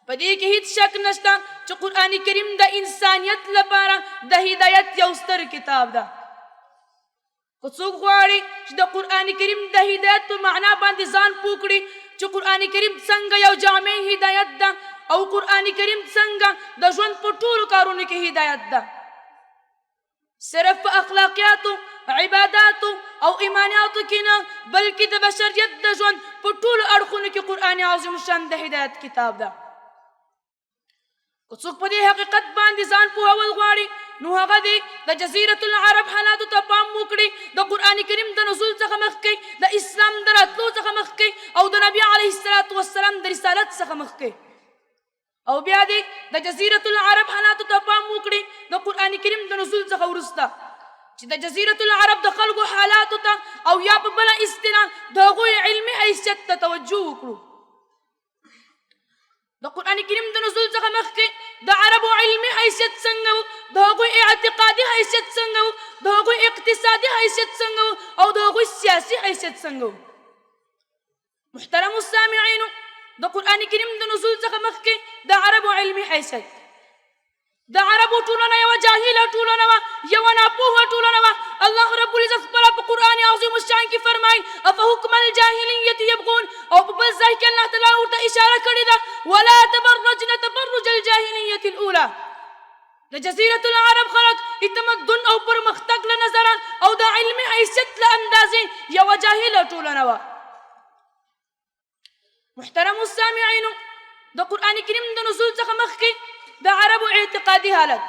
په دې کې هیڅ شک نشته چې قرآن کریم د انسانیت لپاره د هدایت یو ستر کتاب ده. که څوک غواړي چې د قرآن کریم د هدایت په معنا باندې ځان پوه کړي چې قرآن کریم څنګه یو جامع هدایت ده او قرآن کریم څنګه د ژوند په ټولو کارونو کې هدایت ده، صرف په اخلاقیاتو، عباداتو او ایمانیاتو کې نه، بلکې د بشریت د ژوند په ټولو اړخونو کې قرآن عظیم شان د هدایت کتاب ده. که څوک په دې حقیقت باندې ځان پوهول غواړي نو هغه دی د جزیرة العرب حالاتو ته پام وکړي، د قرآن کریم د نزول څخه مخکې، د اسلام د راتلو څخه مخکې او د نبي علیه السلام د رسالت څخه مخکې، او بیا دی د جزیرة العرب حالاتو ته پام وکړي د قرآن کریم د نزول څخه وروسته چې د جزیرة العرب د خلکو حالاتو ته او یا په بله اصطلاح د هغوی علمي حیثیت ته توجه وکړو. د قرآن کریم د نزول څخه مخکې د عربو علمي حیثیت څنګه و، د هغوی اعتقادي حیثیت څنګه و، د هغوی اقتصادي حیثیت څنګه و او د هغوی سیاسي حیثیت څنګه و. محترمو السامعینو، د قرآن کریم د نزول څخه مخکې د عربو علمي حیثیت، د عربو ټولنه یوه جاهله ټولنه وه، یوه ناپوهه ټولنه وه. الله رب العزت خپله په قرآن عظیم الشان کې فرمایي افحکم الجاهلیة یبغون، او په بل ځای کې الله تعالی ورته اشاره کړې ده ولا تبرجن تبرج الجاهلیة الاولى. د جزیرة العرب خلک تمدن او پرمختګ له نظره او د علمي حیثیت له اندازې یوه جاهله ټولنه وه. محترمو السامعینو، د قرآن کریم د نزول څخه مخکې د عربو اعتقادي حالت،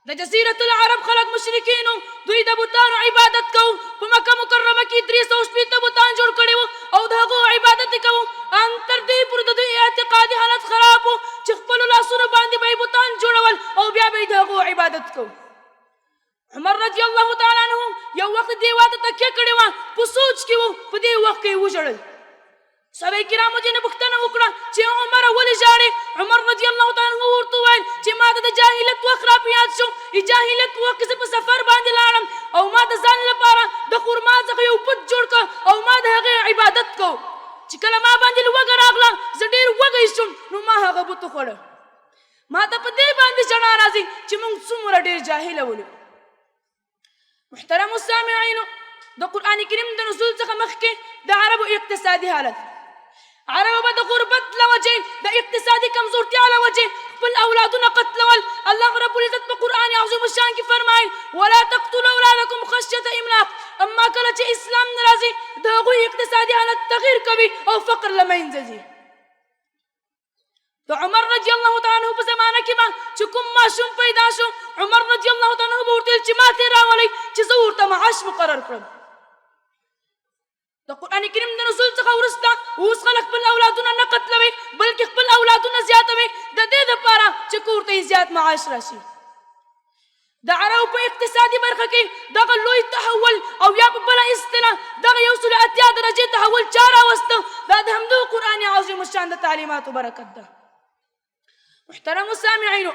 د جزیرة العرب خلک مشرکین وو، دوی د بتانو عبادت کوو. په مکه مکرمه کې 360 بتان جوړ کړي وو او د هغو عبادت یې کوو. ان تر دې پورې د دوی اعتقادي حالت خراب وو چې خپلو لاسونو باندې به یې بتان جوړول او بیا به یې د هغو عبادت کوو. عمر رضی الله تعالی عنه یو وخت دیوا ته تکیه کړې وه، په سوچ کې وو، په دې وخت کې یې وژړل. صحابه کرامو ځینې پوښتنه وکړه چې عمره ولې ژاړې؟ عمر رضی الله تعالی عنه ورته وویل چې ما ته د جاهلیت وخت را په یاد شو. جاهلیت په وخت کې زه په سفر باندې لاړم او ما د ځان لپاره د خرما څخه یو پت جوړ کړ او ما د هغې عبادت کو. چې کله ما باندې لوږه راغله زه ډېر وږی شوم نو ما هغه بت وخوړه. ما ته په دې باندې ژړا راځي چې موږ څومره ډېر جاهله ولو. محترمو السامعینو، د قرآن کریم د نزول څخه مخکې د عربو اقتصادي حالت، عربو به د غربت له وجې، د اقتصادي کمزورتیا له وجې خپل اولادونه قتلول. الله رب العزت په قرآن عظیم الشان کې فرمایي ولا تقتلوا اولادکم خشیة املاق. اما کله چې اسلام راځي د هغوی اقتصادي حالت تغییر کوي او فقر له منځه ځي. د عمر رضی الله تعالی عنه په زمانه کې به چې کوم ماشوم پیدا شو، عمر رضی الله تعالی عنه به ورته ویل چې ما ته یې راولئ چې زه ورته معاش مقرر کړم. د قرآن کریم د نزول څخه وروسته اوس خلک خپل اولادونه نه قتلوي بلکې خپل اولادونه زیاتوي د دې دپاره چې کور ته یې زیات معاش راشي. د عربو په اقتصادي برخه کې دغه لوی تحول او یا په بله اصطلاح دغه 180 درجې تحول چا راوسته؟ دا د همدغه قرآن عظیم الشان د تعلیماتو برکت ده. محترمو سامعینو،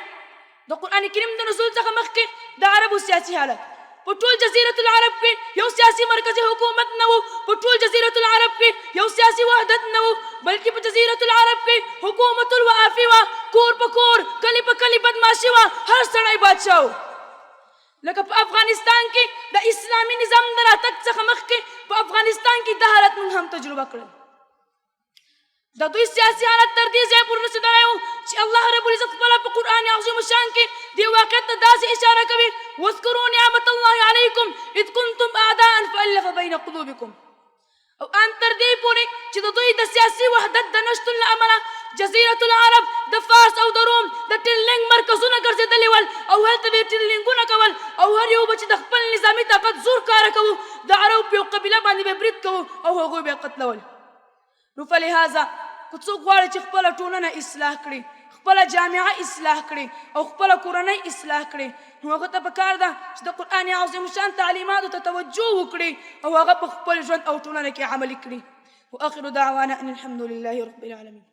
د قرآن کریم د نزول څخه مخکې د عربو سیاسي حالت، په ټول جزیرة العرب کې یو سیاسي مرکزي حکومت نه و، په ټول جزیرة العرب کې یو سیاسي وحدت نه و، بلکې په جزیرة العرب کې حکومت الوعافي وه، کور په کور، کلی په کلی بدماشي وه، هر سړی بادشاه و. لکه په افغانستان کې د اسلامي نظام د راتګ څخه مخکې په افغانستان کې دا حالت موږ هم تجربه کړل. د دوی سیاسي حالت تر دې ځایه پورې رسېدلی و چې الله رب العزت خپله په قرآن عظیم الشان کې دې واقعیت ته داسې اشاره کوي واذکروا نعمة الله علیکم اذ کنتم اعداء فالف بین قلوبکم. او ان تر دې پورې چې د دوی د سیاسي وحدت د نشتون له امله جزیرة العرب د فارس او د روم د ټرلینګ مرکزونه ګرځېدلي ول او هلته به یې ټرلینګونه کول او هر یو به چې د خپل نظامي طاقت زور کاره کوو د عربو په یو قبیله باندې به برید کوو او هغوی به یې قتلول. نو فلهذا که څوک غواړي چې خپله ټولنه اصلاح کړي، خپله جامعه اصلاح کړي او خپله کورنۍ اصلاح کړي، نو هغه ته پکار ده چې د قرآن عظیم الشان تعلیماتو ته توجه وکړي او هغه په خپل ژوند او ټولنه کې عملي کړي. واخر دعوانا ان الحمد لله رب العالمين.